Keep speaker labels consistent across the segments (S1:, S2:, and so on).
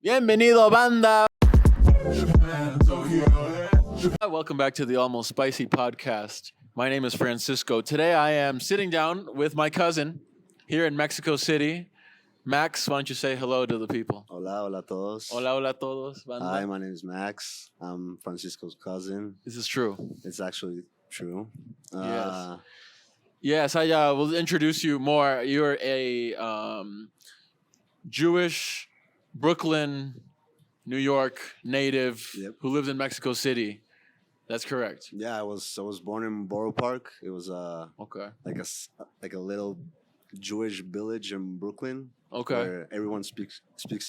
S1: Bienvenido, banda. Welcome back to the Almost Spicy podcast. My name is Francisco. Today I am sitting down with my cousin here in Mexico City. Max, why don't you say hello to the people?
S2: Hola, hola todos.
S1: Hola, hola todos, banda.
S2: Hi, my name is Max. I'm Francisco's cousin.
S1: This is true.
S2: It's actually true.
S1: Yes. Yes, I will introduce you more. You're a Jewish Brooklyn, New York native who lives in Mexico City. That's correct.
S2: Yeah, I was born in Borough Park. It was
S1: Okay.
S2: like a little Jewish village in Brooklyn.
S1: Okay.
S2: Where everyone speaks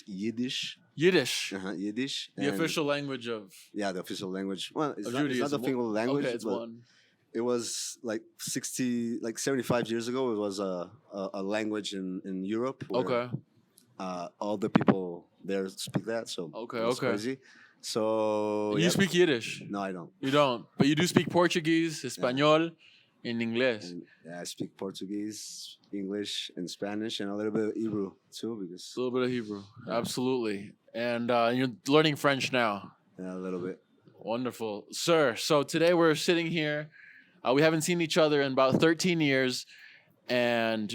S2: Yiddish.
S1: Yiddish.
S2: Yiddish.
S1: The official language of
S2: the official language. Well, it's not
S1: Judaism.
S2: the official language.
S1: Okay, it's
S2: but
S1: one.
S2: It was like 75 years ago. It was a language in Europe.
S1: Okay.
S2: All the people there speak that. So it's crazy. So
S1: You speak Yiddish?
S2: No, I don't.
S1: You don't, but you do speak Portuguese, Espanol, and English.
S2: I speak Portuguese, English, and Spanish, and a little bit of Hebrew too, because
S1: A little bit of Hebrew, absolutely. And you're learning French now.
S2: a little bit.
S1: Wonderful, sir. So today we're sitting here. We haven't seen each other in about 13 years, and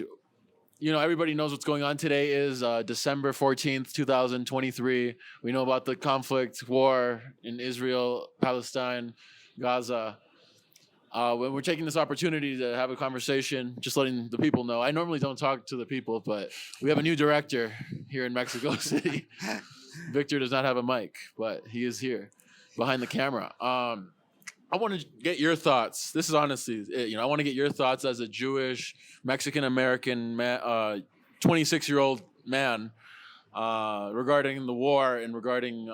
S1: everybody knows what's going on. Today is December 14th, 2023. We know about the conflict, war in Israel, Palestine, Gaza. When we're taking this opportunity to have a conversation, just letting the people know. I normally don't talk to the people, but we have a new director here in Mexico City. Victor does not have a mic, but he is here behind the camera. I want to get your thoughts. This is honestly, I want to get your thoughts as a Jewish Mexican-American man, 26-year-old man, regarding the war and regarding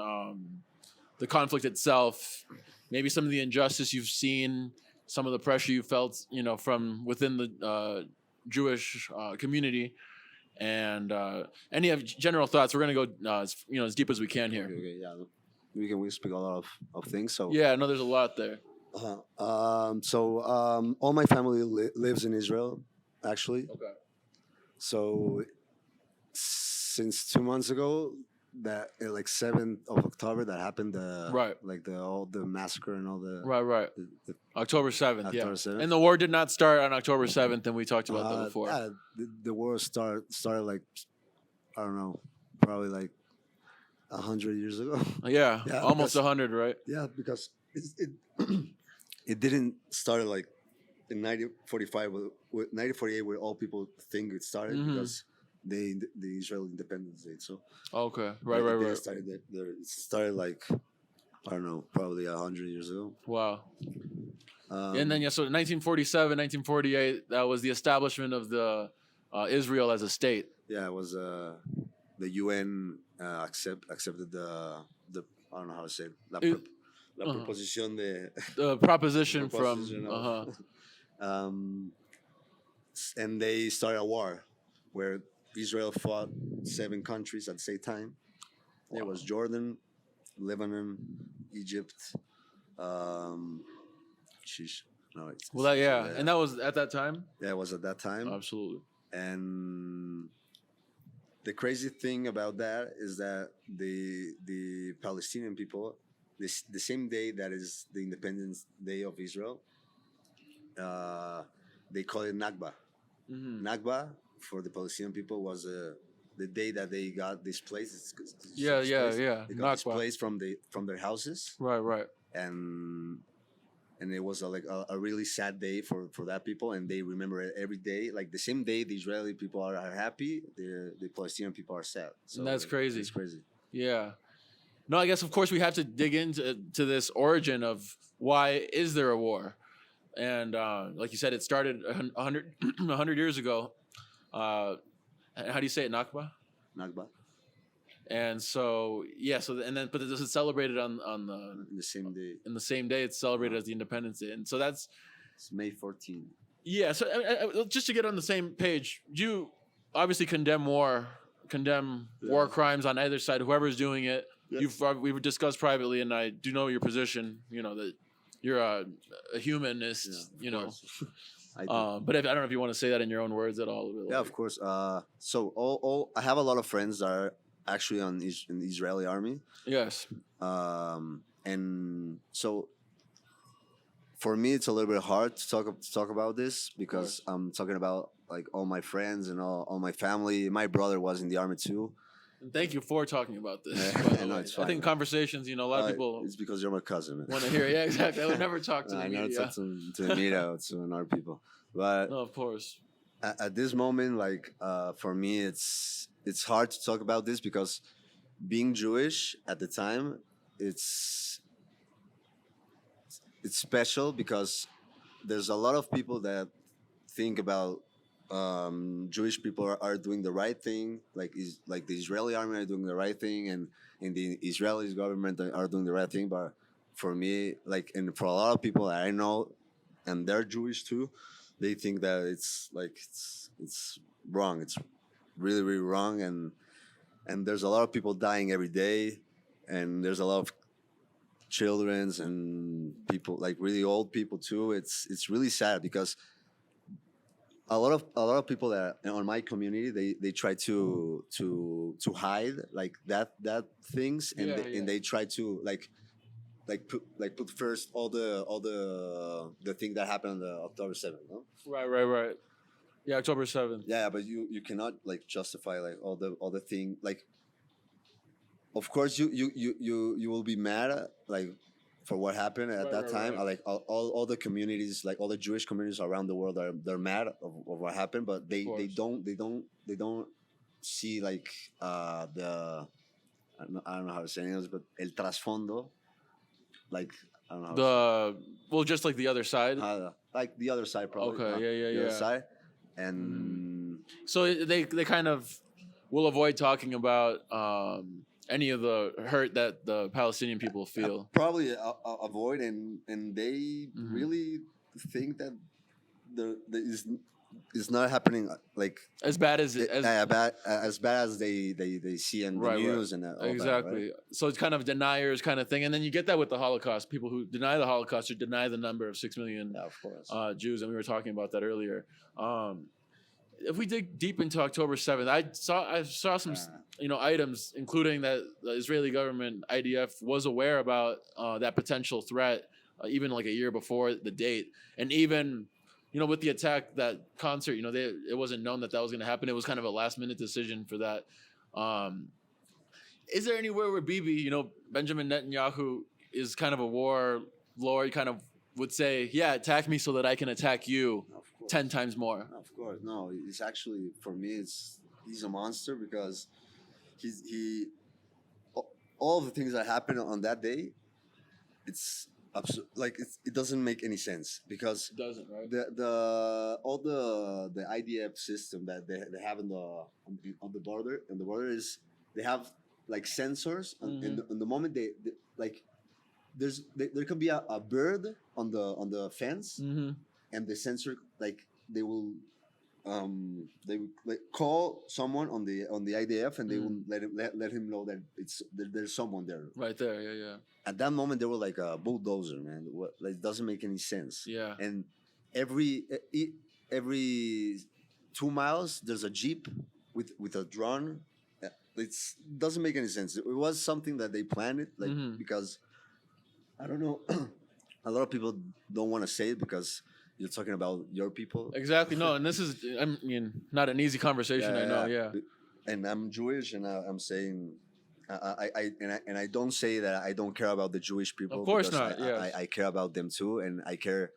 S1: the conflict itself. Maybe some of the injustice you've seen, some of the pressure you felt, from within the Jewish community, and any general thoughts. We're gonna go, as deep as we can here.
S2: Okay, yeah. We speak a lot of things. So
S1: Yeah, I know there's a lot there.
S2: All my family lives in Israel, actually.
S1: Okay.
S2: So since 2 months ago, that like 7th of October, that happened.
S1: Right.
S2: Like all the massacre and all the
S1: Right.
S2: the
S1: October 7th,
S2: October 7th.
S1: And the war did not start on October 7th, and we talked about that before.
S2: Yeah, the war started like, I don't know, probably like 100 years ago.
S1: Yeah, almost
S2: because-
S1: 100, right?
S2: Yeah, because it didn't start like in 1945 with 1948 where all people think it started because the Israel Independence Day. So
S1: Okay,
S2: they
S1: right.
S2: It started like, I don't know, probably 100 years ago.
S1: Wow. And then, so 1947, 1948, that was the establishment of the Israel as a state.
S2: Yeah, it was the UN accepted the I don't know how to say it. La proposición de
S1: The proposition
S2: proposition
S1: from...
S2: of- and they started a war where Israel fought 7 countries at the same time. It was Jordan, Lebanon, Egypt.
S1: And that was at that time?
S2: Yeah, it was at that time.
S1: Absolutely.
S2: And the crazy thing about that is that the Palestinian people, the same day that is the Independence Day of Israel, they call it Nakba. Nakba for the Palestinian people was the day that they got displaced.
S1: Yeah.
S2: They got
S1: Nakba.
S2: displaced from their houses,
S1: Right.
S2: and it was a really sad day for that people, and they remember it every day. Like the same day, the Israeli people are happy, the Palestinian people are sad. So
S1: That's crazy.
S2: It's crazy.
S1: Yeah. No, I guess, of course, we have to dig into this origin of why is there a war? And like you said, it started 100 years ago. How do you say it? Nakba?
S2: Nakba.
S1: And so, but this is celebrated on
S2: The same day.
S1: in the same day. It's celebrated as the Independence Day. And so it's
S2: May 14th.
S1: Yeah. So just to get on the same page, you obviously condemn war crimes on either side, whoever's doing it. Yeah. We've discussed privately, and I do know your position. That you're a humanist. But I don't know if you want to say that in your own words at all.
S2: Yeah, of course. So I have a lot of friends that are actually in the Israeli army.
S1: Yes.
S2: And so for me, it's a little bit hard to talk about this because I'm talking about like all my friends and all my family. My brother was in the army too.
S1: And thank you for talking about this.
S2: Yeah,
S1: by the
S2: no,
S1: way.
S2: it's fine,
S1: I think
S2: man.
S1: conversations, a lot of people
S2: It's because you're my cousin, man.
S1: want to hear. Yeah, exactly. I would never talk to
S2: No,
S1: the
S2: I never
S1: media.
S2: talk to the media or to another people. But
S1: No, of course.
S2: at this moment, like for me, it's hard to talk about this because being Jewish at the time, it's special because there's a lot of people that think about Jewish people are doing the right thing, like the Israeli army are doing the right thing, and the Israeli government are doing the right thing. But for me, like, and for a lot of people that I know, and they're Jewish too, they think that it's like it's wrong. It's really really wrong, and there's a lot of people dying every day, and there's a lot of children's and people like really old people too. It's really sad because a lot of people that on my community they try to hide like that things and and they try to put first all the thing that happened on the October 7th, no?
S1: Right. Yeah, October 7th.
S2: Yeah, but you cannot like justify like all the thing like. Of course, you will be mad like for what happened at that time.
S1: Right.
S2: Like all the communities, like all the Jewish communities around the world they're mad of what happened, but they don't see like the I don't know how to say it, but el trasfondo, like I don't know.
S1: Just like the other side.
S2: Like the other side, probably.
S1: Okay,
S2: the other side, and
S1: so they kind of will avoid talking about any of the hurt that the Palestinian people feel.
S2: Probably avoid, and they really think that there is not happening like
S1: as bad as
S2: they see in the news and all
S1: exactly.
S2: That, right?
S1: So it's kind of deniers kind of thing, and then you get that with the Holocaust. People who deny the Holocaust or deny the number of 6 million
S2: of course.
S1: Jews, and we were talking about that earlier. If we dig deep into October 7th, I saw some items, including that the Israeli government IDF was aware about that potential threat even like a year before the date, and even with the attack, that concert, it wasn't known that was going to happen. It was kind of a last minute decision for that. Is there anywhere where Bibi, Benjamin Netanyahu, is kind of a war lord, he kind of would say, yeah, attack me so that I can attack you 10 times more?
S2: Of course, no. It's actually, for me, he's a monster because he all of the things that happened on that day, it's it doesn't make any sense because
S1: it doesn't, right?
S2: All the IDF system that they have on the border, and the border is they have like sensors, and in the moment they like there can be a bird on the fence, and the sensor like they will like call someone on the IDF, and they will let him know that there's someone there
S1: right there. Yeah.
S2: At that moment, they were like a bulldozer, man. Like, it doesn't make any sense.
S1: Yeah.
S2: And every 2 miles, there's a jeep with a drone. It doesn't make any sense. It was something that they planned it, like because I don't know. A lot of people don't want to say it because you're talking about your people.
S1: Exactly. No, and this is, I mean, not an easy conversation. I know. Yeah.
S2: And I'm Jewish, and I'm saying, I don't say that I don't care about the Jewish people.
S1: Of course not.
S2: I care about them too, and I care.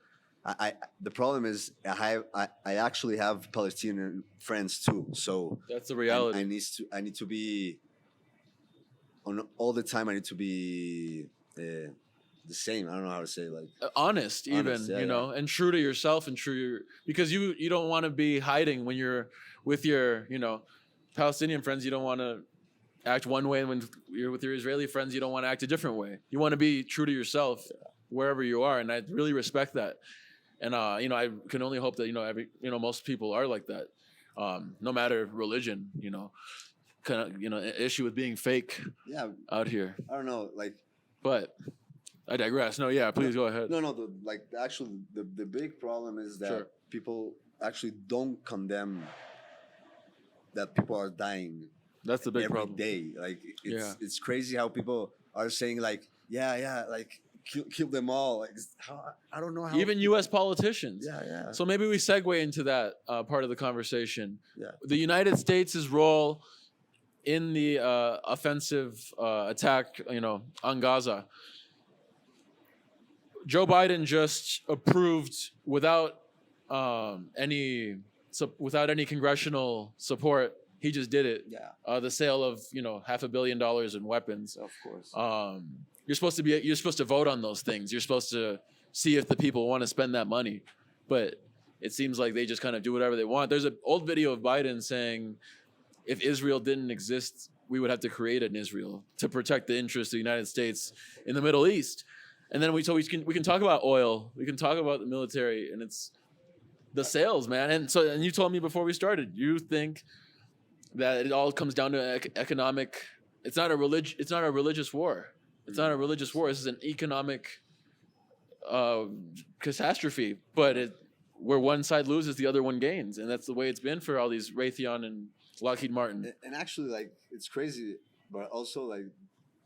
S2: The problem is I actually have Palestinian friends too. So
S1: that's the reality.
S2: I need to be on all the time. I need to be the same. I don't know how to say it, like
S1: honest, even and true to yourself, and because you don't want to be hiding when you're with your Palestinian friends. You don't want to act one way, and when you're with your Israeli friends, you don't want to act a different way. You want to be true to yourself wherever you are, and I really respect that. And I can only hope that most people are like that, no matter religion. Kind of an issue with being fake.
S2: Yeah.
S1: Out here.
S2: I don't know, like,
S1: but I digress. No, yeah, please go ahead.
S2: No. The big problem is that people actually don't condemn that people are dying
S1: That's the big
S2: every
S1: problem.
S2: day. Like
S1: Yeah.
S2: it's crazy how people are saying like, yeah, like kill them all. Like how I don't know how
S1: Even U.S. politicians.
S2: Yeah.
S1: So maybe we segue into that part of the conversation.
S2: Yeah.
S1: The United States' role in the offensive attack, on Gaza. Joe Biden just approved without any congressional support. He just did it.
S2: Yeah.
S1: The sale of $500 million in weapons.
S2: Of course.
S1: You're supposed to vote on those things. You're supposed to see if the people want to spend that money, but it seems like they just kind of do whatever they want. There's an old video of Biden saying, if Israel didn't exist, we would have to create an Israel to protect the interests of the United States in the Middle East. And then we can talk about oil, we can talk about the military, and it's the sales, man. And you told me before we started, you think that it all comes down to economic. It's not a religious war. It's not a religious war. This is an economic catastrophe. But where one side loses, the other one gains, and that's the way it's been for all these Raytheon and Lockheed Martin.
S2: And actually, like, it's crazy, but also like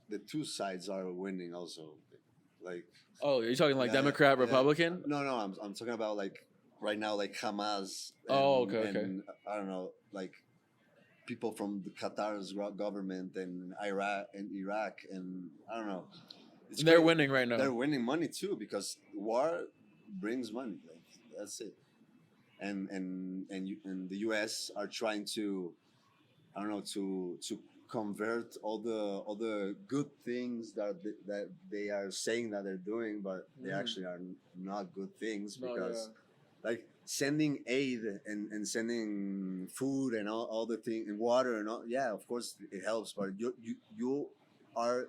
S2: the two sides are winning. Also, like.
S1: Oh, are you talking like Democrat, Republican?
S2: No, I'm talking about like right now, like Hamas. And I don't know, like people from the Qatar's government and Iraq, and I don't know.
S1: They're winning right now.
S2: They're winning money too because war brings money. Like that's it. And the U.S. are trying to, I don't know, to convert all the good things that they are saying that they're doing, but they actually are not good things because. Like sending aid and sending food and all the thing and water and all, yeah, of course it helps, but you are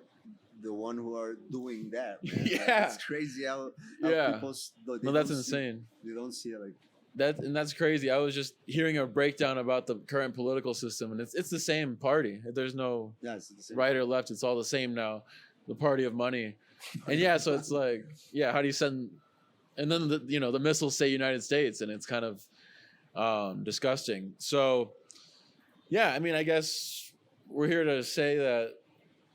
S2: the one who are doing that, man.
S1: Yeah,
S2: like, it's crazy how people
S1: that's insane.
S2: They don't see it like
S1: that, and that's crazy. I was just hearing a breakdown about the current political system, and it's the same party. There's no
S2: it's the same
S1: right or left. It's all the same now. The party of money, and so it's like, how do you send? And then the missiles say United States, and it's kind of disgusting. So, I mean, I guess we're here to say that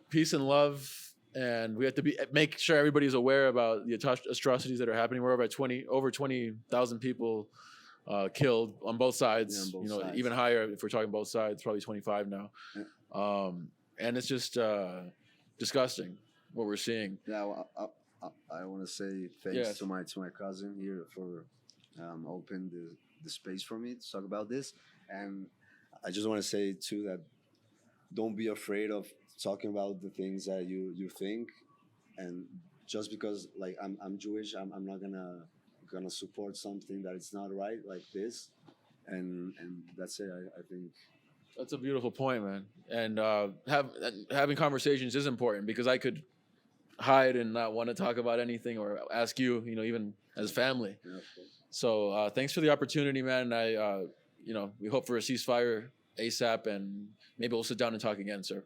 S1: peace and love, and we have to make sure everybody's aware about the atrocities that are happening. We're over 20,000 people killed on both sides.
S2: Yeah, on both sides.
S1: Even higher if we're talking both sides, probably 25 now.
S2: Yeah.
S1: And it's just disgusting what we're seeing.
S2: Yeah. Well, I want to say thanks to my cousin here for opening the space for me to talk about this, and I just want to say too that don't be afraid of talking about the things that you think, and just because like I'm Jewish, I'm not gonna support something that it's not right like this, and that's it. I think
S1: that's a beautiful point, man. And having conversations is important because I could hide and not want to talk about anything or ask you, even as family.
S2: Yeah,
S1: so thanks for the opportunity, man. I we hope for a ceasefire ASAP, and maybe we'll sit down and talk again, sir.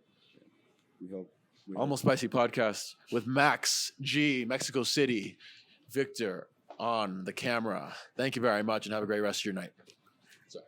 S2: we hope.
S1: Almost Spicy Podcast with Max G, Mexico City, Victor on the camera. Thank you very much, and have a great rest of your night. Sorry.